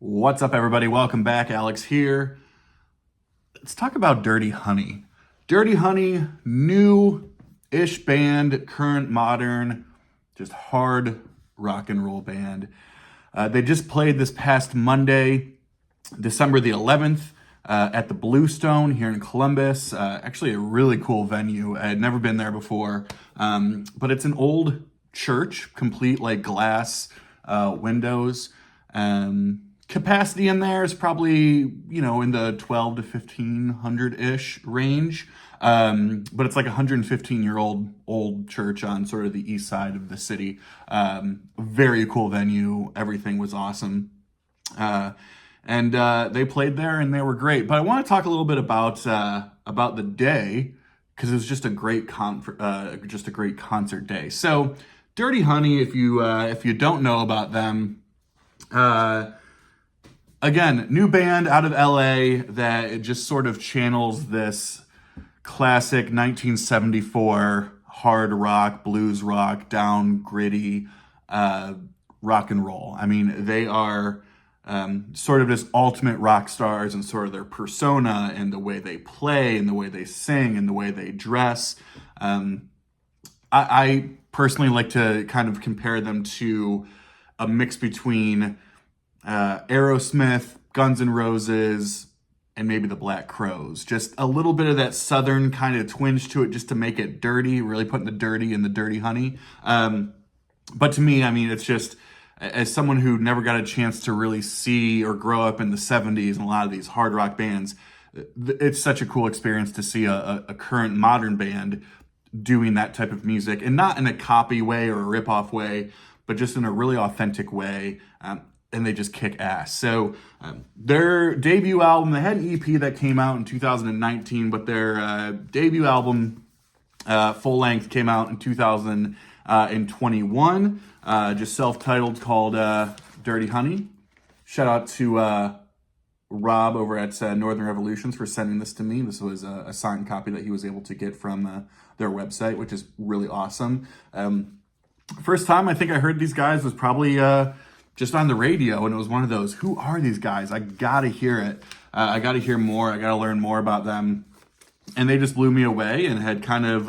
What's up, everybody? Welcome back. Alex here. Let's talk about Dirty Honey. Dirty Honey, new-ish band, current, modern, just hard rock and roll band. They just played this past Monday, December the 11th, at the Bluestone here in Columbus. Actually a really cool venue. I had never been there before, but it's an old church, complete like glass windows. Capacity in there is probably, in the 12 to 1500-ish range. But it's like a 115-year-old old church on sort of the east side of the city. Very cool venue. Everything was awesome. And they played there and they were great. But I want to talk a little bit about the day, because it was just a great concert day. So Dirty Honey, if you don't know about them, again, new band out of LA that it just sort of channels this classic 1974 hard rock, blues rock, down gritty rock and roll. I mean, they are sort of just ultimate rock stars, and sort of their persona and the way they play and the way they sing and the way they dress. I personally like to kind of compare them to a mix between Aerosmith, Guns N' Roses, and maybe the Black Crowes. Just a little bit of that southern kind of twinge to it, just to make it dirty, really putting the dirty in the Dirty Honey. But to me, I mean, it's just, as someone who never got a chance to really see or grow up in the 70s and a lot of these hard rock bands, it's such a cool experience to see a current modern band doing that type of music, and not in a copy way or a rip-off way, but just in a really authentic way. And they just kick ass. So their debut album, they had an EP that came out in 2019, but their debut album, full length, came out in 2021, just self-titled, called Dirty Honey. Shout out to Rob over at Northern Revolutions for sending this to me. This was a signed copy that he was able to get from their website, which is really awesome. First time I think I heard these guys was probably just on the radio, and it was one of those, who are these guys? I gotta hear it. I gotta hear more. I gotta learn more about them. And they just blew me away, and had kind of,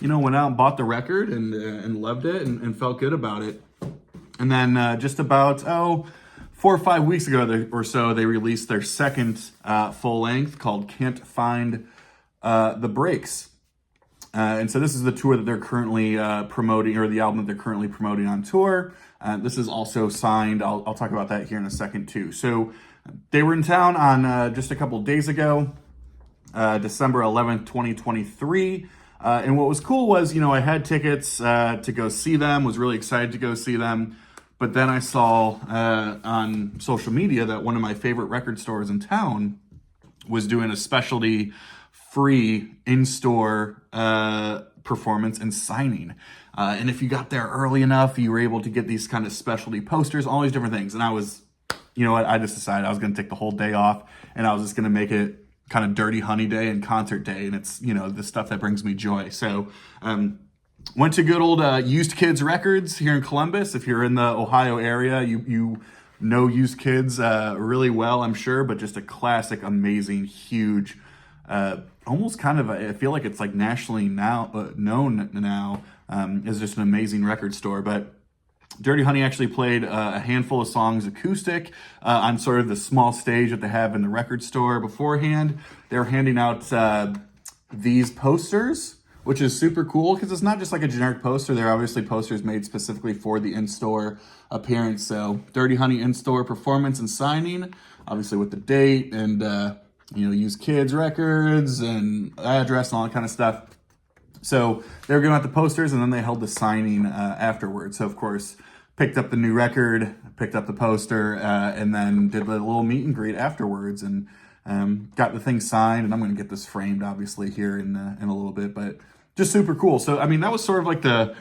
went out and bought the record and loved it and felt good about it. And then just about, 4 or 5 weeks ago or so, they released their second full length called Cant Find The Breaks. And so this is the tour that they're currently promoting, or the album that they're currently promoting on tour. This is also signed. I'll talk about that here in a second too. So they were in town on just a couple days ago, December 11th, 2023. And what was cool was, I had tickets to go see them, was really excited to go see them. But then I saw on social media that one of my favorite record stores in town was doing a specialty free in-store performance and signing. And if you got there early enough, you were able to get these kind of specialty posters, all these different things. And I was, I just decided I was going to take the whole day off, and I was just going to make it kind of Dirty Honey Day and concert day. And it's, the stuff that brings me joy. So went to good old Used Kids Records here in Columbus. If you're in the Ohio area, you know Used Kids really well, I'm sure. But just a classic, amazing, huge, almost kind of, I feel like it's like nationally known now. Is just an amazing record store. But Dirty Honey actually played a handful of songs acoustic on sort of the small stage that they have in the record store beforehand. They were handing out these posters, which is super cool, because it's not just like a generic poster. They're obviously posters made specifically for the in-store appearance. So Dirty Honey in-store performance and signing, obviously with the date and Used Kids Records and address and all that kind of stuff. So they were giving out the posters, and then they held the signing afterwards. So, of course, picked up the new record, picked up the poster, and then did a little meet and greet afterwards, and got the thing signed. And I'm going to get this framed, obviously, here in a little bit, but just super cool. So, I mean, that was sort of like the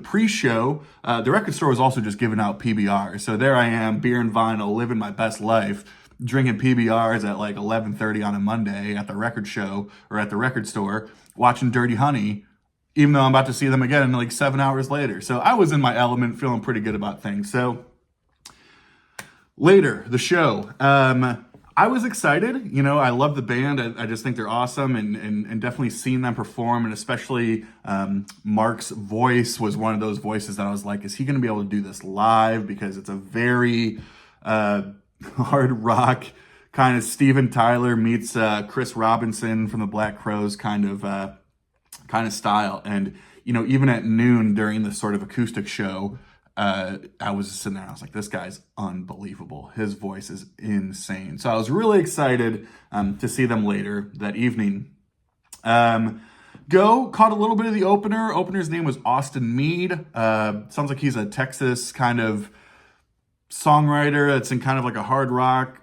pre-show. The record store was also just giving out PBRs. So there I am, beer and vinyl, living my best life, drinking PBRs at like 11:30 on a Monday at the record show or at the record store, watching Dirty Honey even though I'm about to see them again like 7 hours later. So I was in my element, feeling pretty good about things. So later, the show. I was excited. You know, I love the band. I just think they're awesome, and definitely seeing them perform, and especially Mark's voice was one of those voices that I was like, is he going to be able to do this live? Because it's a very hard rock kind of Steven Tyler meets Chris Robinson from the Black Crowes kind of style. And you know, even at noon during this sort of acoustic show, I was just sitting there and I was like, this guy's unbelievable. His voice is insane. So I was really excited to see them later that evening. Caught a little bit of the opener. Opener's name was Austin Mead. Sounds like he's a Texas kind of songwriter that's in kind of like a hard rock,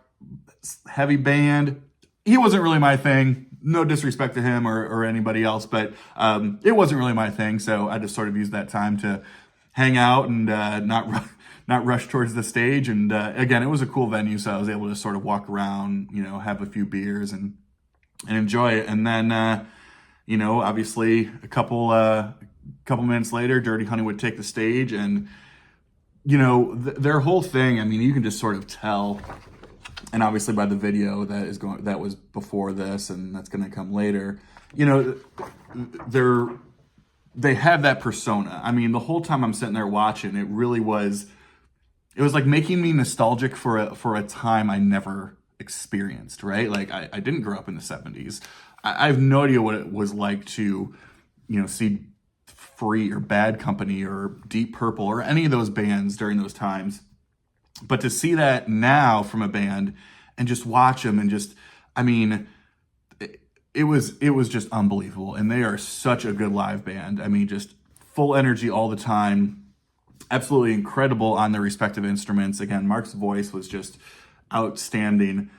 heavy band. He wasn't really my thing. No disrespect to him or anybody else, but it wasn't really my thing. So I just sort of used that time to hang out and not rush towards the stage. And again, it was a cool venue, so I was able to sort of walk around, you know, have a few beers and enjoy it. And then, you know, obviously a couple minutes later, Dirty Honey would take the stage, and you know, their whole thing. I mean, you can just sort of tell, and obviously by the video that was before this, and that's going to come later. You know, they have that persona. I mean, the whole time I'm sitting there watching, it was like making me nostalgic for a time I never experienced, right? Like I didn't grow up in the 70s. I have no idea what it was like to, you know, see Free or Bad Company or Deep Purple or any of those bands during those times. But to see that now from a band and just watch them and just, I mean, it was just unbelievable. And they are such a good live band. I mean, just full energy all the time. Absolutely incredible on their respective instruments. Again, Mark's voice was just outstanding.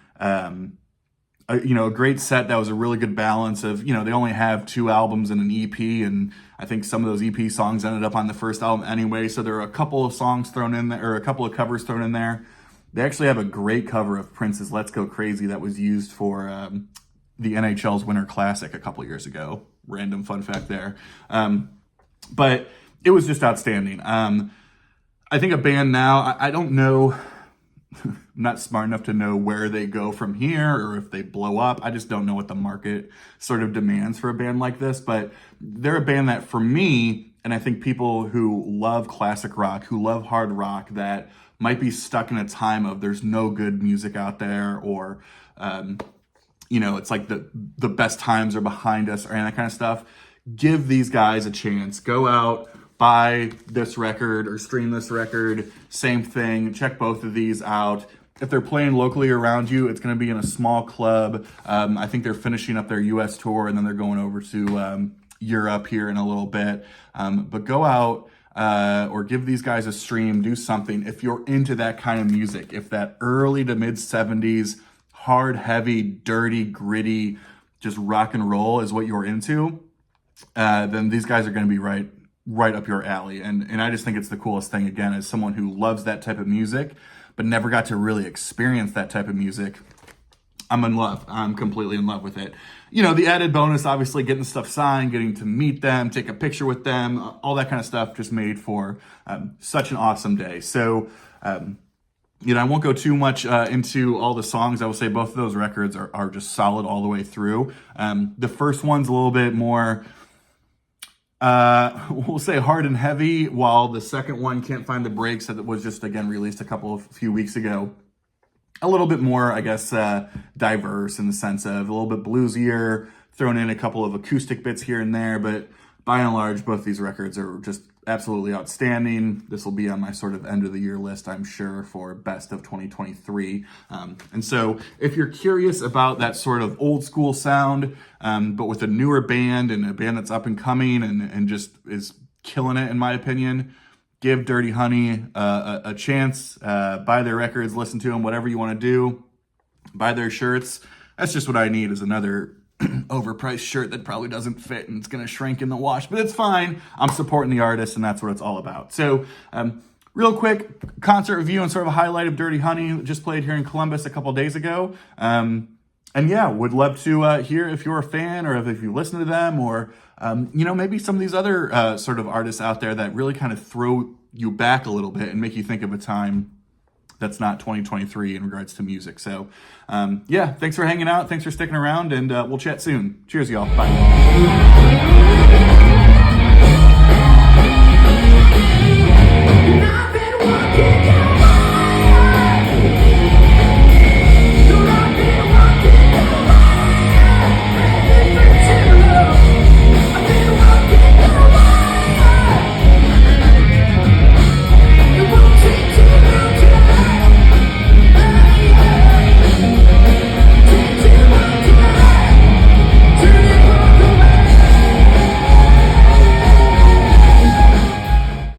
You know, a great set that was a really good balance of, you know, they only have 2 albums and an EP, and I think some of those EP songs ended up on the first album anyway. So there are a couple of songs thrown in there, or a couple of covers thrown in there. They actually have a great cover of Prince's Let's Go Crazy that was used for the NHL's Winter Classic a couple years ago. Random fun fact there. But it was just outstanding. I think a band now, I don't know, I'm not smart enough to know where they go from here or if they blow up. I just don't know what the market sort of demands for a band like this. But they're a band that, for me, and I think people who love classic rock, who love hard rock, that might be stuck in a time of there's no good music out there, or you know, it's like the best times are behind us, or any of that kind of stuff. Give these guys a chance. Go out, buy this record or stream this record. Same thing. Check both of these out. If they're playing locally around you, it's going to be in a small club. I think they're finishing up their U.S. tour, and then they're going over to Europe here in a little bit. But go out or give these guys a stream. Do something. If you're into that kind of music, if that early to mid 70s hard, heavy, dirty, gritty, just rock and roll is what you're into, then these guys are going to be right up your alley. And I just think it's the coolest thing, again, as someone who loves that type of music, but never got to really experience that type of music. I'm in love. I'm completely in love with it. You know, the added bonus, obviously, getting stuff signed, getting to meet them, take a picture with them, all that kind of stuff just made for such an awesome day. So, you know, I won't go too much into all the songs. I will say both of those records are just solid all the way through. The first one's a little bit more, we'll say hard and heavy, while the second one, Can't Find the Brakes, that was just, again, released a few weeks ago, a little bit more, I guess, diverse in the sense of a little bit bluesier, thrown in a couple of acoustic bits here and there, but by and large, both these records are just absolutely outstanding. This will be on my sort of end of the year list, I'm sure, for best of 2023. And so if you're curious about that sort of old school sound, but with a newer band and a band that's up and coming and just is killing it, in my opinion, give Dirty Honey a chance. Buy their records, listen to them, whatever you want to do. Buy their shirts. That's just what I need, is another overpriced shirt that probably doesn't fit and it's going to shrink in the wash, but it's fine. I'm supporting the artist, and that's what it's all about. So real quick concert review and sort of a highlight of Dirty Honey. Just played here in Columbus a couple days ago. And yeah, would love to hear if you're a fan or if you listen to them, or maybe some of these other sort of artists out there that really kind of throw you back a little bit and make you think of a time that's not 2023 in regards to music. So yeah, thanks for hanging out. Thanks for sticking around, and we'll chat soon. Cheers, y'all. Bye.